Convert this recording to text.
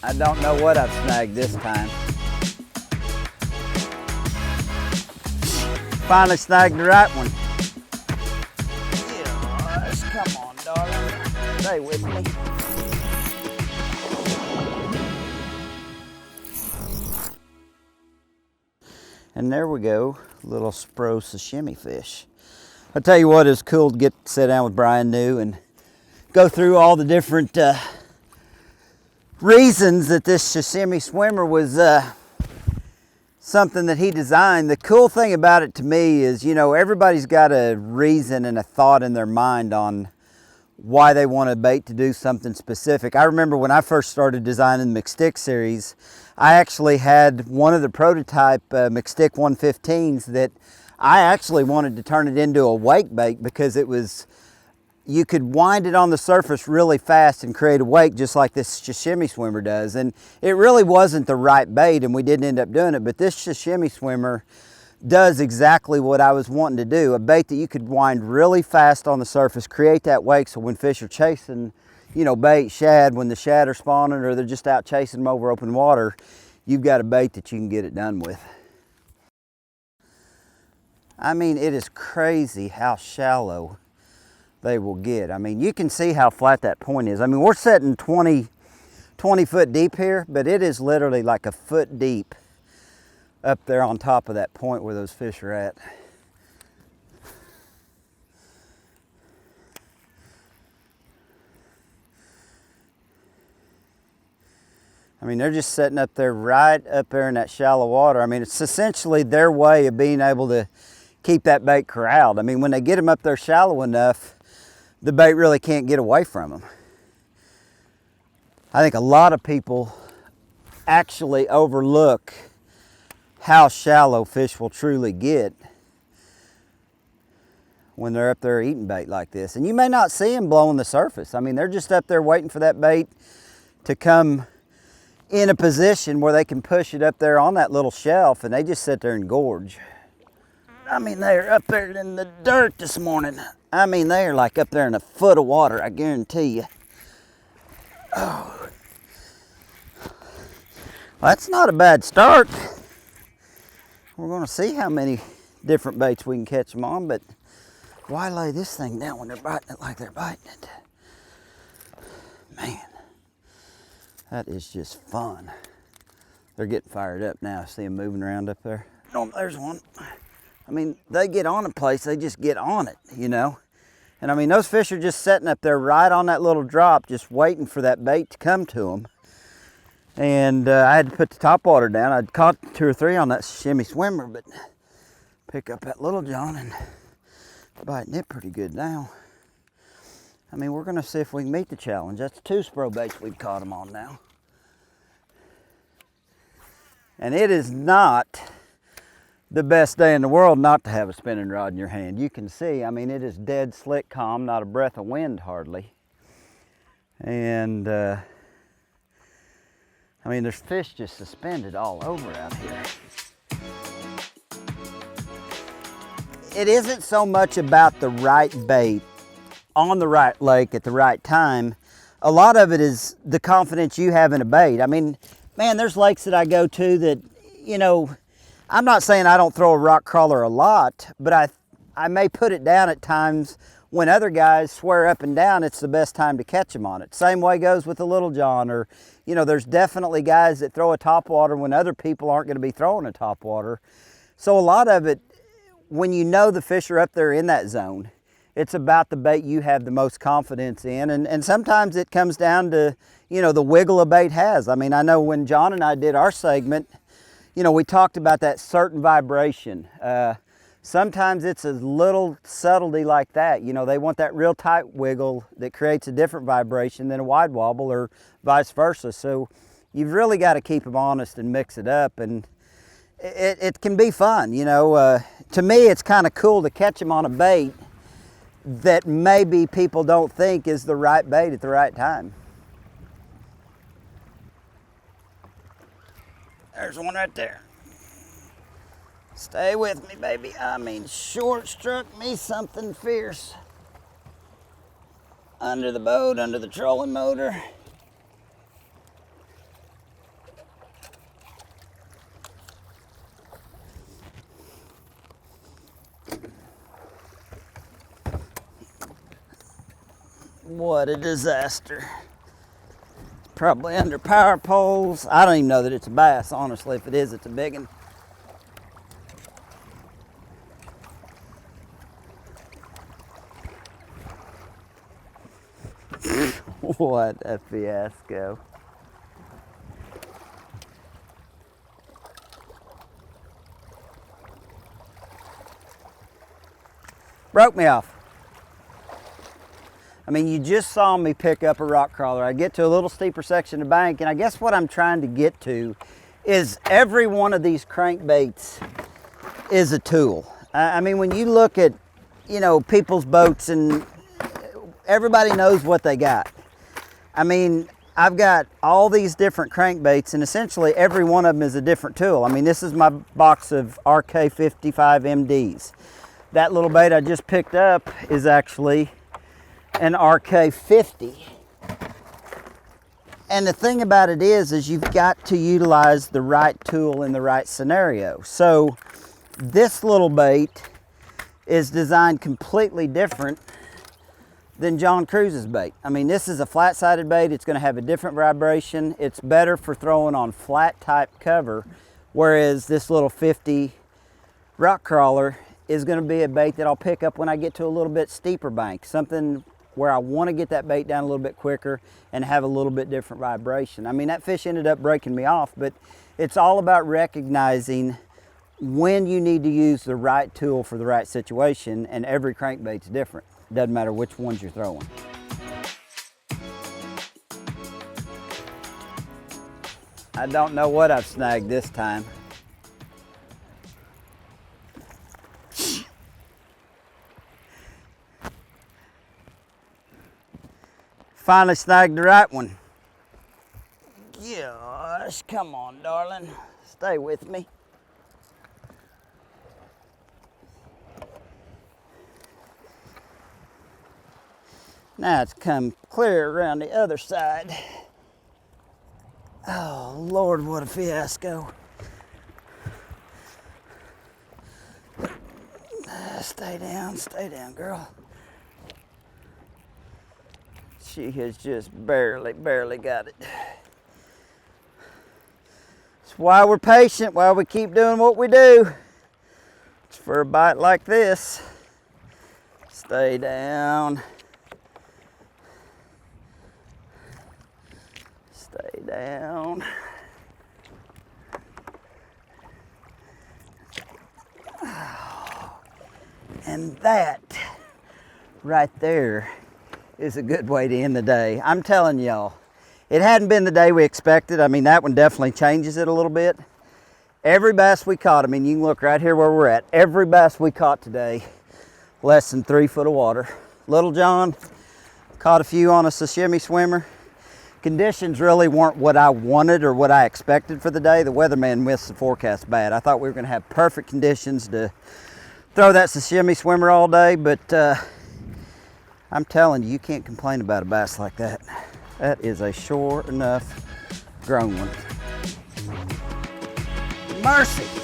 I don't know what I've snagged this time. Finally snagged the right one. Yes, come on, darling. Stay with me. And there we go, little SPRO sashimi fish. I'll tell you what, it's cool to sit down with Brian New and go through all the different reasons that this sashimi swimmer was something that he designed. The cool thing about it to me is, you know, everybody's got a reason and a thought in their mind on why they want a bait to do something specific. I remember when I first started designing the McStick series, I actually had one of the prototype McStick 115s that I actually wanted to turn it into a wake bait because it was, you could wind it on the surface really fast and create a wake just like this sashimi swimmer does. And it really wasn't the right bait and we didn't end up doing it, but this sashimi swimmer does exactly what I was wanting to do. A bait that you could wind really fast on the surface, create that wake so when fish are chasing, you know, bait, shad, when the shad are spawning or they're just out chasing them over open water, you've got a bait that you can get it done with. I mean, it is crazy how shallow they will get. I mean, you can see how flat that point is. I mean, we're setting 20 foot deep here, but it is literally like a foot deep up there on top of that point where those fish are at. I mean, they're just sitting up there right up there in that shallow water. I mean, it's essentially their way of being able to keep that bait corralled. I mean, when they get them up there shallow enough, the bait really can't get away from them. I think a lot of people actually overlook how shallow fish will truly get when they're up there eating bait like this. And you may not see them blowing the surface. I mean, they're just up there waiting for that bait to come in a position where they can push it up there on that little shelf and they just sit there and gorge. I mean, they're up there in the dirt this morning. I mean, they are like up there in a foot of water, I guarantee you. Oh. Well, that's not a bad start. We're gonna see how many different baits we can catch them on, but why lay this thing down when they're biting it like they're biting it? Man, that is just fun. They're getting fired up now. See them moving around up there? Oh, there's one. I mean, they get on a place, they just get on it, you know? And I mean, those fish are just sitting up there right on that little drop, just waiting for that bait to come to them. And I had to put the top water down. I'd caught 2 or 3 on that sashimi swimmer, but pick up that Little John and biting it pretty good now. I mean, we're gonna see if we can meet the challenge. That's 2 SPRO baits we've caught them on now. And it is not the best day in the world not to have a spinning rod in your hand. You can see, I mean, it is dead slick calm, not a breath of wind hardly. And I mean, there's fish just suspended all over out here. It isn't so much about the right bait on the right lake at the right time. A lot of it is the confidence you have in a bait. I mean, man, there's lakes that I go to that, you know, I'm not saying I don't throw a rock crawler a lot, but I may put it down at times when other guys swear up and down it's the best time to catch them on it. Same way goes with the Little John, or, you know, there's definitely guys that throw a topwater when other people aren't going to be throwing a topwater. So a lot of it, when you know the fish are up there in that zone, it's about the bait you have the most confidence in. And sometimes it comes down to, you know, the wiggle a bait has. I mean, I know when John and I did our segment, you know, we talked about that certain vibration. Sometimes it's a little subtlety like that. You know, they want that real tight wiggle that creates a different vibration than a wide wobble, or vice versa. So you've really got to keep them honest and mix it up. And it can be fun, you know. To me, it's kind of cool to catch them on a bait that maybe people don't think is the right bait at the right time. There's one right there. Stay with me, baby. I mean, short struck me something fierce. Under the boat, under the trolling motor. What a disaster. Probably under power poles. I don't even know that it's a bass, honestly. If it is, it's a big one. What a fiasco. Broke me off. I mean, you just saw me pick up a rock crawler. I get to a little steeper section of the bank, and I guess what I'm trying to get to is every one of these crankbaits is a tool. I mean, when you look at, you know, people's boats, and everybody knows what they got. I mean, I've got all these different crankbaits, and essentially every one of them is a different tool. I mean, this is my box of RK55 MDs. That little bait I just picked up is actually an RK50. And the thing about it is you've got to utilize the right tool in the right scenario. So this little bait is designed completely different than John Cruz's bait. I mean, this is a flat-sided bait. It's going to have a different vibration. It's better for throwing on flat type cover, whereas this little 50 rock crawler is going to be a bait that I'll pick up when I get to a little bit steeper bank, something where I want to get that bait down a little bit quicker and have a little bit different vibration. I mean, that fish ended up breaking me off, but it's all about recognizing when you need to use the right tool for the right situation, and every crankbait's different. Doesn't matter which ones you're throwing. I don't know what I've snagged this time. Finally snagged the right one. Gosh, come on, darling. Stay with me. Now it's come clear around the other side. Oh, Lord, what a fiasco. Stay down, girl. She has just barely got it. That's why we're patient, why we keep doing what we do. It's for a bite like this. Stay down. Stay down. And that right there is a good way to end the day. I'm telling y'all, it hadn't been the day we expected. I mean, that one definitely changes it a little bit. Every bass we caught, I mean, you can look right here where we're at. Every bass we caught today, less than 3 foot of water. Little John caught a few on a sashimi swimmer. Conditions really weren't what I wanted or what I expected for the day. The weatherman missed the forecast bad. I thought we were gonna have perfect conditions to throw that sashimi swimmer all day, but I'm telling you, you can't complain about a bass like that. That is a sure enough grown one. Mercy.